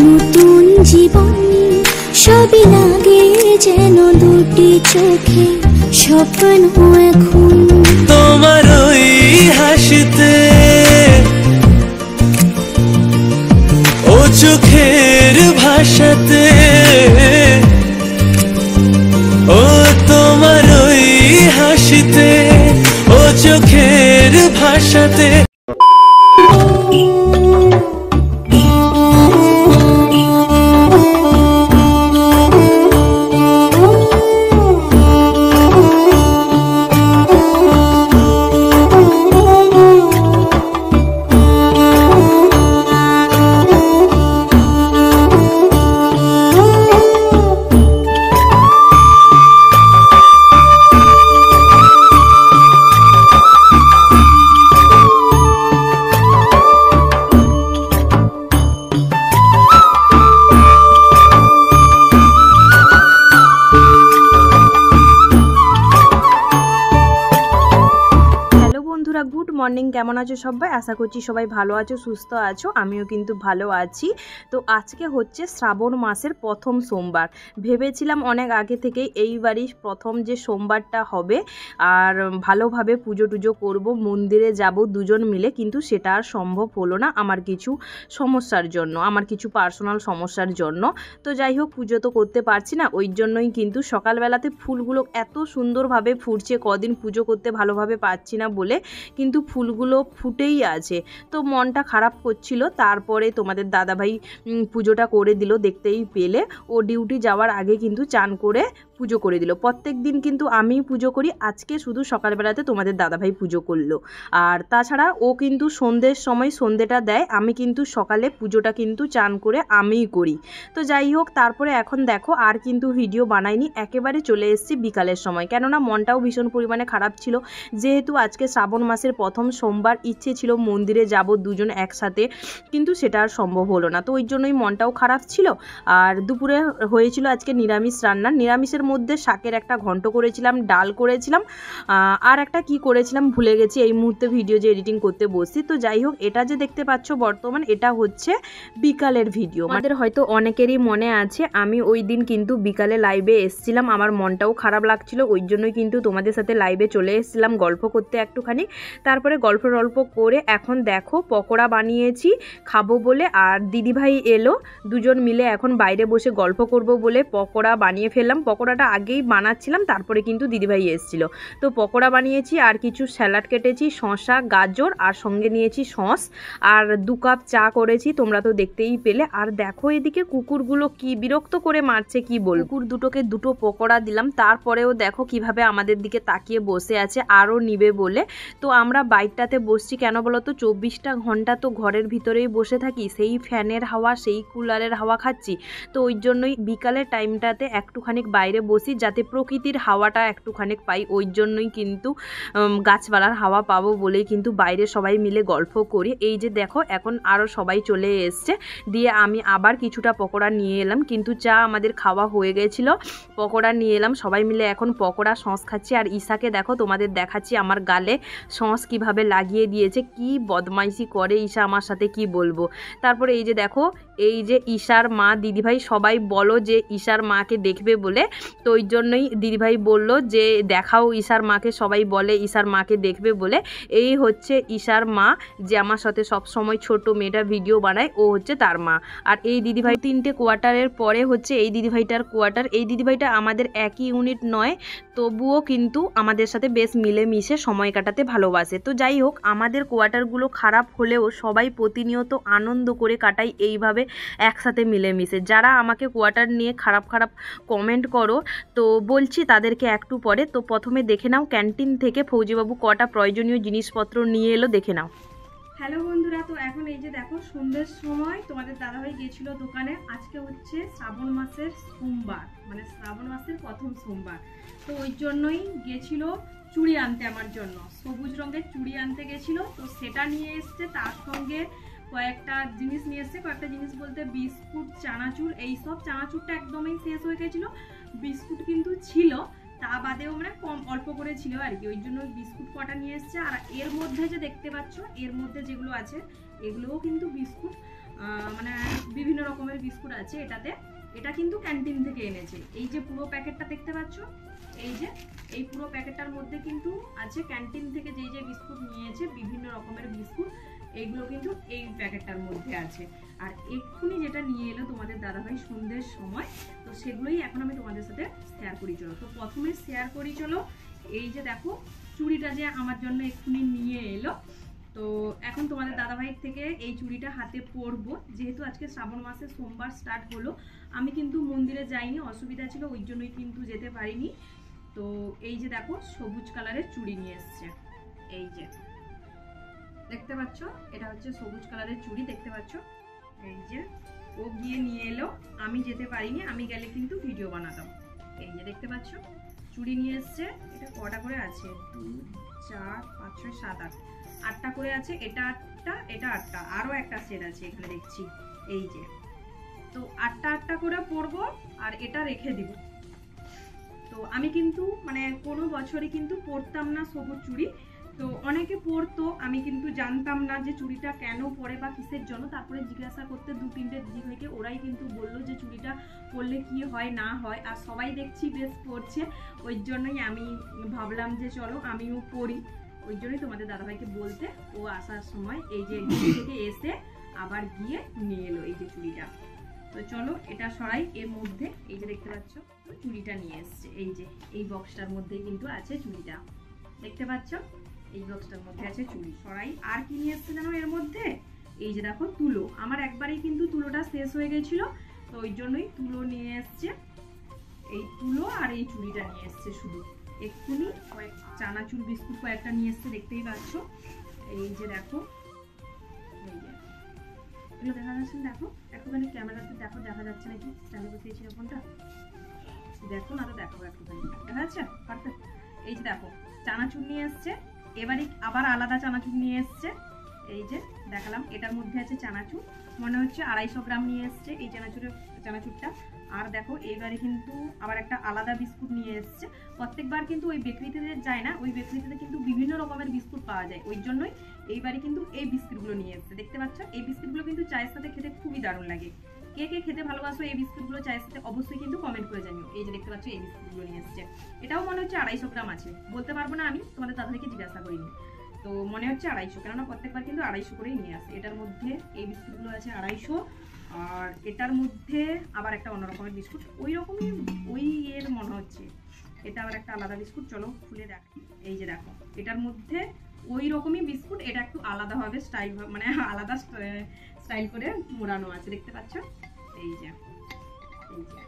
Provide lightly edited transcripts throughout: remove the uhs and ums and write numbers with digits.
নতুন জীবন সবই লাগে যেন দুটি চোখে স্বপ্ন এখন তোমার ওই হাসিতে ও চোখের ভাষাতে ও তোমার ওই হাসিতে ও চোখের ভাষাতে গুড মর্নিং, কেমন আছো সবাই? আশা করছি সবাই ভালো আছো, সুস্থ আছো। আমিও কিন্তু ভালো আছি। তো আজকে হচ্ছে শ্রাবণ মাসের প্রথম সোমবার। ভেবেছিলাম অনেক আগে থেকে এইবারই প্রথম যে সোমবারটা হবে আর ভালোভাবে পুজো টুজো করবো, মন্দিরে যাব দুজন মিলে, কিন্তু সেটা আর সম্ভব হলো না আমার কিছু সমস্যার জন্য, আমার কিছু পার্সোনাল সমস্যার জন্য। তো যাই হোক, পুজো তো করতে পারছি না, ওই জন্যই কিন্তু সকালবেলাতে ফুলগুলো এত সুন্দরভাবে ফুটছে, কদিন পুজো করতে ভালোভাবে পারছি না বলে কিন্তু ফুলগুলো ফুটেই আছে। তো মনটা খারাপ করছিল। তারপরে তোমাদের দাদাভাই পুজোটা করে দিল, দেখতেই পেলে। ও ডিউটি যাওয়ার আগে কিন্তু চান করে পুজো করে দিল। প্রত্যেক দিন কিন্তু আমি পুজো করি, আজকে শুধু সকালবেলাতে তোমাদের দাদাভাই পুজো করলো। আর তাছাড়া ও কিন্তু সন্ধ্যের সময় সন্ধ্যেটা দেয়, আমি কিন্তু সকালে পুজোটা কিন্তু চান করে আমিই করি। তো যাই হোক, তারপরে এখন দেখো আর কিন্তু ভিডিও বানাইনি, একেবারে চলে এসেছি বিকালের সময়, কেননা মনটাও ভীষণ পরিমাণে খারাপ ছিল। যেহেতু আজকে শ্রাবণ মাসের প্রথম সোমবার, ইচ্ছে ছিল মন্দিরে যাব দুজন একসাথে, কিন্তু সেটা আর সম্ভব হলো না। তো ওই জন্যই মনটাও খারাপ ছিল। আর দুপুরে হয়েছিল আজকে নিরামিষ রান্না। নিরামিষের মধ্যে শাকের একটা ঘন্ট করেছিলাম, ডাল করেছিলাম, আর একটা কি করেছিলাম ভুলে গেছি এই মুহূর্তে, ভিডিও যে এডিটিং করতে বসছি। তো যাই হোক, এটা যে দেখতে পাচ্ছ বর্তমান, এটা হচ্ছে বিকালের ভিডিও। আমাদের হয়তো অনেকেরই মনে আছে আমি ওই দিন কিন্তু বিকালে লাইভে এসেছিলাম, আমার মনটাও খারাপ লাগছিল, ওই জন্যই কিন্তু তোমাদের সাথে লাইভে চলে এসেছিলাম গল্প করতে একটুখানি। তারপরে গল্প করে এখন দেখো পকোড়া বানিয়েছি খাবো বলে, আর দিদিভাই এলো, দুজন মিলে এখন বাইরে বসে গল্প করব বলে পকোড়া বানিয়ে ফেললাম। পকোড়াটা আগেই বানাচ্ছিলাম, তারপরে কিন্তু দিদিভাই এসেছিল। তো পকোড়া বানিয়েছি, আর কিছু স্যালাড কেটেছি, শসা গাজর, আর সঙ্গে নিয়েছি সস, আর 2 কাপ চা করেছি, তোমরা তো দেখতেই পেলে। আর দেখো এদিকে কুকুরগুলো কি বিরক্ত করে মারছে, কি বল। কুকুর দুটোকে 2টো পকোড়া দিলাম, তারপরেও দেখো কিভাবে আমাদের দিকে তাকিয়ে বসে আছে আরও নিবে বলে। তো আমরা বাইকটাতে বসছি কেন বলো তো, 24টা ঘন্টা তো ঘরের ভিতরেই বসে থাকি, সেই ফ্যানের হাওয়া সেই কুলারের হাওয়া খাচ্ছি। তো ওই জন্যই বিকালের টাইমটাতে একটুখানি বাইরে বসি, যাতে প্রকৃতির হাওয়াটা একটুখানি পাই। ওই জন্যই কিন্তু গাছপালার হাওয়া পাবো বলেই কিন্তু বাইরে সবাই মিলে গল্প করি। এই যে দেখো এখন আরও সবাই চলে এসছে, দিয়ে আমি আবার কিছুটা পকোড়া নিয়ে এলাম, কিন্তু চা আমাদের খাওয়া হয়ে গেছিলো। পকোড়া নিয়ে এলাম, সবাই মিলে এখন পকোড়া সস খাচ্ছি। আর ঈশাকে দেখো, তোমাদের দেখাচ্ছি আমার গালে সস কিভাবে লাগিয়ে দিয়েছে, কি বদমাইশি করে ঈশা আমার সাথে, কি বলবো। তারপরে এই যে দেখো, এই যে ঈশার মা দিদিভাই সবাই বলো যে ঈশার মাকে দেখবে বলে, তো ওই জন্যই দিদিভাই বলল যে দেখাও ঈশার মাকে, সবাই বলে ঈশার মাকে দেখবে বলে। এই হচ্ছে ঈশার মা, যে আমার সাথে সব সময় ছোট মেয়েটা ভিডিও বানায়, ও হচ্ছে তার মা। আর এই দিদিভাই 3টে কোয়ার্টারের পরে হচ্ছে এই দিদিভাইটার কোয়ার্টার। এই দিদিভাইটা আমাদের একই ইউনিট নয়, তবুও কিন্তু আমাদের সাথে বেশ মিলেমিশে সময় কাটাতে ভালোবাসে। তো যাই হোক, আমাদের কোয়ার্টারগুলো খারাপ হলেও সবাই প্রতিনিয়ত আনন্দ করে কাটাই এইভাবে একসাথে মিলেমিশে। যারা আমাকে কোয়ার্টার নিয়ে খারাপ কমেন্ট করো, তো বলছি তাদেরকে একটু পরে। তো প্রথমে দেখে নাও ক্যান্টিন থেকে ফৌজিবাবু কটা প্রয়োজনীয় জিনিসপত্র নিয়ে এলো, দেখে নাও। হ্যালো বন্ধুরা, তো এখন এই যে দেখো সন্ধ্যের সময় তোমাদের দাদাভাই গিয়েছিল দোকানে। আজকে হচ্ছে শ্রাবণ মাসের সোমবার, মানে শ্রাবণ মাসের প্রথম সোমবার। তো ওই জন্যই গেছিল চুড়ি আনতে আমার জন্য, সবুজ রঙের চুড়ি আনতে গেছিল। তো সেটা নিয়ে এসছে, তার সঙ্গে কয়েকটা জিনিস নিয়ে এসছে। কয়েকটা জিনিস বলতে বিস্কুট, চানাচুর, এইসব। চানাচুরটা একদমই শেষ হয়ে গেছিলো, বিস্কুট কিন্তু ছিল, তা বাদেও মানে কম অল্প করে ছিল আর কি, ওই জন্য বিস্কুট কটা নিয়ে এসছে। আর এর মধ্যে যে দেখতে পাচ্ছ, এর মধ্যে যেগুলো আছে এগুলোও কিন্তু বিস্কুট। মানে বিভিন্ন রকমের বিস্কুট আছে এটাতে। এটা কিন্তু ক্যান্টিন থেকে এনেছে। এই যে পুরো প্যাকেটটা দেখতে পাচ্ছ, এই যে এই পুরো প্যাকেটটার মধ্যে কিন্তু আছে ক্যান্টিন থেকে যে যে বিস্কুট নিয়েছে, বিভিন্ন রকমের বিস্কুট, এইগুলো কিন্তু এই প্যাকেটটার মধ্যে আছে। আর এক্ষুনি যেটা নিয়ে এলো তোমাদের দাদাভাই সন্ধ্যের সময়, তো সেগুলোই এখন আমি তোমাদের সাথে শেয়ার করি চলো। তো প্রথমে শেয়ার করি চলো, এই যে দেখো চুড়িটা যে আমার জন্য এক্ষুনি নিয়ে এলো। তো এখন তোমাদের দাদাভাইয়ের থেকে এই চুড়িটা হাতে পরবো, যেহেতু আজকে শ্রাবণ মাসের সোমবার স্টার্ট হলো। আমি কিন্তু মন্দিরে যাইনি, অসুবিধা ছিল, ওই জন্যই কিন্তু যেতে পারিনি। তো এই যে দেখো সবুজ কালারের চুড়ি নিয়ে এসছে, এই যে দেখতে পাচ্ছ, এটা হচ্ছে সবুজ কালারের চুড়ি দেখতে পাচ্ছ। এই যে ও গিয়ে নিয়ে এলো, আমি যেতে পারিনি, আমি গেলে কিন্তু ভিডিও বানাতাম। এই যে দেখতে পাচ্ছ চুড়ি নিয়ে এসছে। এটা কটা করে আছে, 2 4 5 6 7 8, 8টা করে আছে। এটা 8টা, এটা 8টা, আরো একটা সেট আছে এখানে দেখছি। এই যে তো 8টা 8টা করে পরবো আর এটা রেখে দিব। তো আমি কিন্তু মানে কোনো বছরই কিন্তু পরতাম না সবুজ চুড়ি। তো অনেকে পরতো, আমি কিন্তু জানতাম না যে চুড়িটা কেন পরে বা কিসের জন্য। তারপরে জিজ্ঞাসা করতে 2-3টে দিদিভাইকে, ওরাই কিন্তু বললো যে চুড়িটা পরলে কি হয় না হয়। আর সবাই দেখছি বেশ পরছে, ওই জন্যই আমি ভাবলাম যে চলো আমিও পরি। ওই জন্যই তোমাদের দাদাভাইকে বলতে ও আসার সময় এই যে থেকে এসে আবার গিয়ে নিয়ে এলো এই যে চুড়িটা। তো চলো এটা সরাই। এর মধ্যে এই যে দেখতে পাচ্ছ চুড়িটা নিয়ে এসছে, এই যে এই বক্সটার মধ্যেই কিন্তু আছে চুড়িটা দেখতে পাচ্ছ, এই বক্সটার মধ্যে আছে চুড়ি। সরাই। আর কি নিয়ে এসছে জানো এর মধ্যে, এই যে দেখো তুলো। আমার একবারেই কিন্তু তুলোটা শেষ হয়ে গেছিল, তো ওই জন্যই তুলো নিয়ে এসছে। এই তুলো আর এই চুড়িটা নিয়ে এসছে শুধু। এক্ষুনি কয়েক চানাচুর বিস্কুট কয়েকটা নিয়ে এসছে দেখতেই পাচ্ছ। এই যে দেখো, এই যে এগুলো দেখা যাচ্ছে, দেখো একটুখানি ক্যামেরাতে দেখো, দেখা যাচ্ছে নাকি স্ট্যান্ডে বসিয়েছি ফোনটা, দেখো না তো দেখো একটুখানি দেখা যাচ্ছে পারফেক্ট। এই যে দেখো চানাচুর নিয়ে এসছে, এবারে আবার আলাদা চানাচুর নিয়ে এসছে। এই যে দেখালাম, এটার মধ্যে আছে চানাচুর, মনে হচ্ছে 250 গ্রাম নিয়ে এসছে এই চানাচুরটা। আর দেখো এইবারে কিন্তু আবার একটা আলাদা বিস্কুট নিয়ে এসছে। প্রত্যেকবার কিন্তু ওই বেকারিতে যায় না, ওই বেকারিতে কিন্তু বিভিন্ন রকমের বিস্কুট পাওয়া যায়, ওই জন্যই এইবারে কিন্তু এই বিস্কুটগুলো নিয়ে এসছে দেখতে পাচ্ছ। এই বিস্কুটগুলো কিন্তু চায়ের সাথে খেতে খুবই দারুণ লাগে। কে কে খেতে ভালোবাসো এই বিস্কুটগুলো চায়ের সাথে অবশ্যই কিন্তু কমেন্ট করে জানিও। এই যে দেখতে পাচ্ছ এই বিস্কুটগুলো নিয়ে এসছে, এটাও মনে হচ্ছে 250 গ্রাম আছে, বলতে পারবো না, আমি তোমাদের দাদাভাইকে জিজ্ঞাসা করিনি। তো মনে হচ্ছে 250, কেননা প্রত্যেকবার কিন্তু 250 করেই নিয়ে আসে। এটার মধ্যে এই বিস্কুটগুলো আছে 250, আর এটার মধ্যে আবার একটা অন্য রকমের বিস্কুট, ওই রকমই ওই এর মনে হচ্ছে। এটা আবার একটা আলাদা বিস্কুট, চলো খুলে দেখি। এই যে দেখো এটার মধ্যে ওই রকমই বিস্কুট, এটা একটু আলাদাভাবে স্টাইল, মানে আলাদা স্টাইল করে মোড়ানো আছে দেখতে পাচ্ছ। এই যে এই যে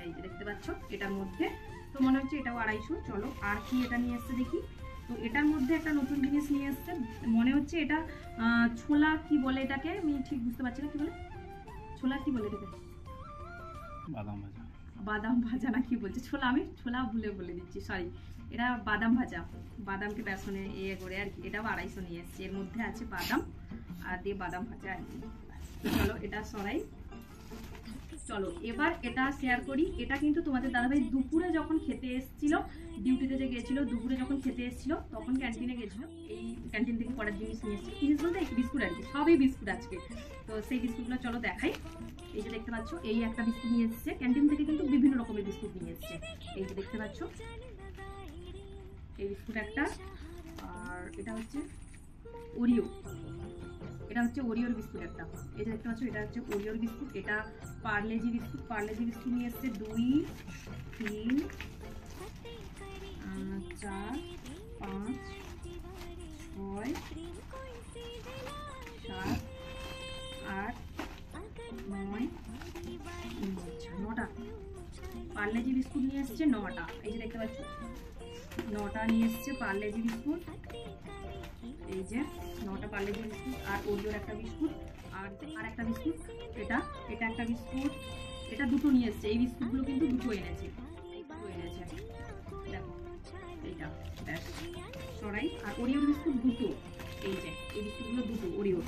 এই যে দেখতে পাচ্ছ এটার মধ্যে, তো মনে হচ্ছে এটাও 250। চলো আর কি এটা নিয়ে এসছে দেখি। তো এটার মধ্যে একটা নতুন জিনিস নিয়ে এসছে, মনে হচ্ছে এটা ছোলা কি বলে এটাকে, আমি ঠিক বুঝতে পারছি না কি বলে, ছোলা কি বলে এটাকে, বাদাম ভাজা, বাদাম ভাজা না কি বলছে, ছোলা, আমি ছোলা বলে দিচ্ছি, সরি। এটা বাদাম ভাজা, বাদামকে বেসনে ইয়ে করে আর কি। এটাও 250 নিয়ে এসছে, এর মধ্যে আছে বাদাম আর দিয়ে বাদাম ভাজা আর কি। চলো এটা সরাই। চলো এবার এটা শেয়ার করি। এটা কিন্তু তোমাদের দাদাভাই দুপুরে যখন খেতে এসেছিল, ডিউটিতে যে গেছিল, দুপুরে যখন খেতে এসেছিল তখন ক্যান্টিনে গেছিল, এই ক্যান্টিন থেকে করার জিনিস নিয়ে এসেছিল। জিনিস বলতে বিস্কুট আর কি, সবই বিস্কুট আজকে। তো সেই বিস্কুটগুলো চলো দেখাই। এই যে দেখতে পাচ্ছ এই একটা বিস্কুট নিয়ে এসেছে, ক্যান্টিন থেকে কিন্তু বিভিন্ন রকমের বিস্কুট নিয়ে এসেছে। এই যে দেখতে পাচ্ছ এই বিস্কুট একটা, আর এটা হচ্ছে ওরিও, এটা হচ্ছে ওরিওর বিস্কুট একটা। এই যে দেখতে পাচ্ছ এটা হচ্ছে ওরিওর বিস্কুট। এটা পার্লেজি বিস্কুট নিয়ে এসছে 2 3 4 5 6 7 8 9 9টা পার্লেজি বিস্কুট নিয়ে এসছে 9টা। এই যে দেখতে পাচ্ছ 9টা নিয়ে এসছে পার্লেজি বিস্কুট। এই যে 9টা পার্লেজি বিস্কুট, আর ওরিওর একটা বিস্কুট, আর একটা বিস্কুট, এটা একটা বিস্কুট, এটা দুটো নিয়ে এসছে। এই বিস্কুটগুলো কিন্তু দুটো এনেছে, দেখো এইটা ব্যাস সরাই। আর ওরিওর বিস্কুট দুটো, এই যে এই বিস্কুটগুলো দুটো ওরিওর,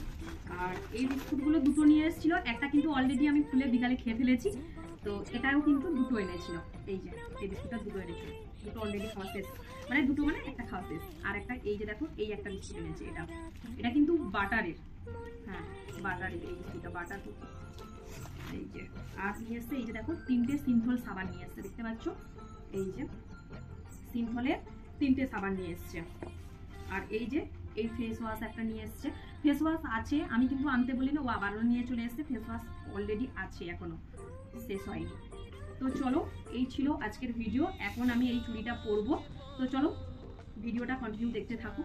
আর এই বিস্কুটগুলো দুটো নিয়ে এসেছিল। একটা কিন্তু অলরেডি আমি খুলে বিকালে খেয়ে ফেলেছি, তো এটাও কিন্তু দুটো এনেছিল। এই যে এই বিস্কুটটা দুটো এনেছিল, দুটো অলরেডি খাওয়া শেষ, মানে দুটো মানে একটা খাওয়া শেষ। আর একটা এই যে দেখো এই একটা বিস্কুট এনেছে, এটা কিন্তু বাটারের, হ্যাঁ বাটার, এই দুটো বাটার, এই যে আর নিয়ে এসছে এই যে দেখো 3টে সিন্থল সাবান নিয়ে এসছে, দেখতে পাচ্ছ এই যে সিন্থলের 3টে সাবান নিয়ে এসছে। আর এই যে এই ফেস ওয়াশ একটা নিয়ে এসছে, ফেস ওয়াশ আছে, আমি কিন্তু আনতে বলি না, ও আবারও নিয়ে চলে এসছে, ফেস ওয়াশ অলরেডি আছে, এখনো শেষ হয়নি। তো চলো এই ছিল আজকের ভিডিও, এখন আমি এই চুড়িটা পরবো। তো চলো ভিডিওটা কন্টিনিউ দেখতে থাকো,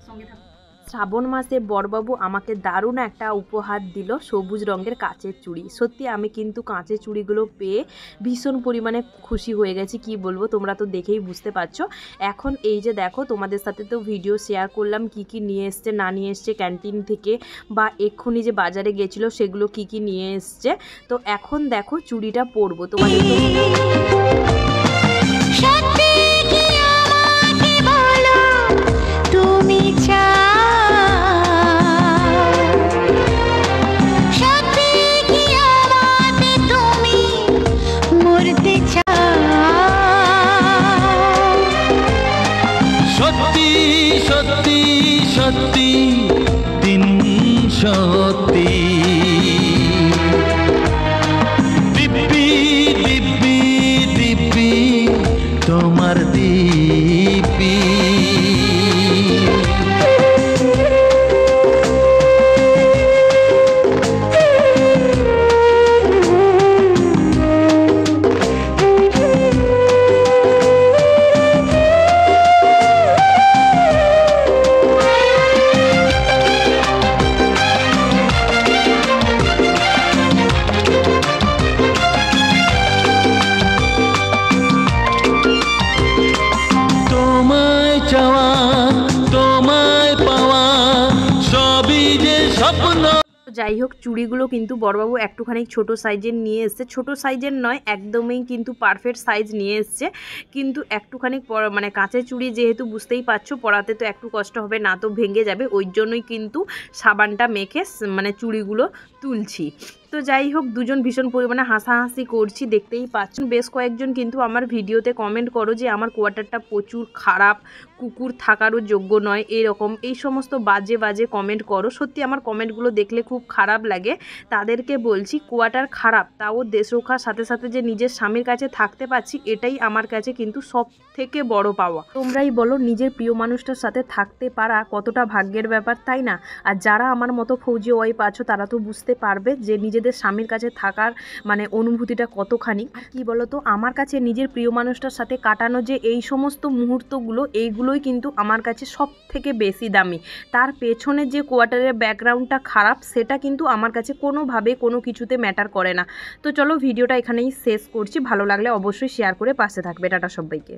সঙ্গে থাকো। শ্রাবণ মাসে বড়বাবু আমাকে দারুণ একটা উপহার দিল, সবুজ রঙের কাচের চুড়ি। সত্যি আমি কিন্তু কাঁচের চুড়িগুলো পেয়ে ভীষণ পরিমাণে খুশি হয়ে গেছি, কি বলবো, তোমরা তো দেখেই বুঝতে পারছো। এখন এই যে দেখো তোমাদের সাথে তো ভিডিও শেয়ার করলাম কি কি নিয়ে এসছে না নিয়ে এসছে ক্যান্টিন থেকে, বা এক্ষুনি যে বাজারে গেছিলো সেগুলো কি কি নিয়ে এসছে। তো এখন দেখো চুড়িটা পরবো তোমাদের সত্যি দিন সত্যি দিব্যি দিব্যি দিব্যি তোমার দিব্যি। যাই হোক চুড়িগুলো কিন্তু বড়বাবু একটুখানি ছোট সাইজের নিয়ে এসছে, ছোট সাইজের নয় একদমই কিন্তু পারফেক্ট সাইজ নিয়ে এসছে, কিন্তু একটুখানি মানে কাঁচের চুড়ি যেহেতু বুঝতেই পারছো পরাতে তো একটু কষ্ট হবে, না তো ভেঙে যাবে, ওই জন্যই কিন্তু সাবানটা মেখে মানে চুড়িগুলো তুলছি। তো যাই হোক দুজন ভীষণ পরিমাণে হাসাহাসি করছি, দেখতেই পাচ্ছেন। বেশ কয়েকজন কিন্তু আমার ভিডিওতে কমেন্ট করো যে আমার কোয়ার্টারটা প্রচুর খারাপ, কুকুর থাকারও যোগ্য নয়, এরকম এই সমস্ত বাজে বাজে কমেন্ট করো। সত্যি আমার কমেন্টগুলো দেখলে খুব খারাপ লাগে। তাদেরকে বলছি কোয়ার্টার খারাপ, তাও দেশ রক্ষার সাথে সাথে যে নিজের স্বামীর কাছে থাকতে পারছি এটাই আমার কাছে কিন্তু সব থেকে বড় পাওয়া। তোমরাই বলো নিজের প্রিয় মানুষটার সাথে থাকতে পারা কতটা ভাগ্যের ব্যাপার, তাই না? আর যারা আমার মতো ফৌজি ওয়াইফ আছো তারা তো বুঝতে পারবে যে নিজেদের স্বামীর কাছে থাকার মানে অনুভূতিটা কতখানি। আর কি বলো তো, আমার কাছে নিজের প্রিয় মানুষটার সাথে কাটানো যে এই সমস্ত মুহূর্তগুলো, এইগুলোই কিন্তু আমার কাছে সব থেকে বেশি দামি। তার পেছনে যে কোয়ার্টারের ব্যাকগ্রাউন্ডটা খারাপ সেটা কিন্তু আমার কাছে কোনোভাবে কোনো কিছুতে ম্যাটার করে না। তো চলো ভিডিওটা এখানেই শেষ করছি, ভালো লাগলে অবশ্যই শেয়ার করে পাশে থাকবে। টাটা সবাইকে।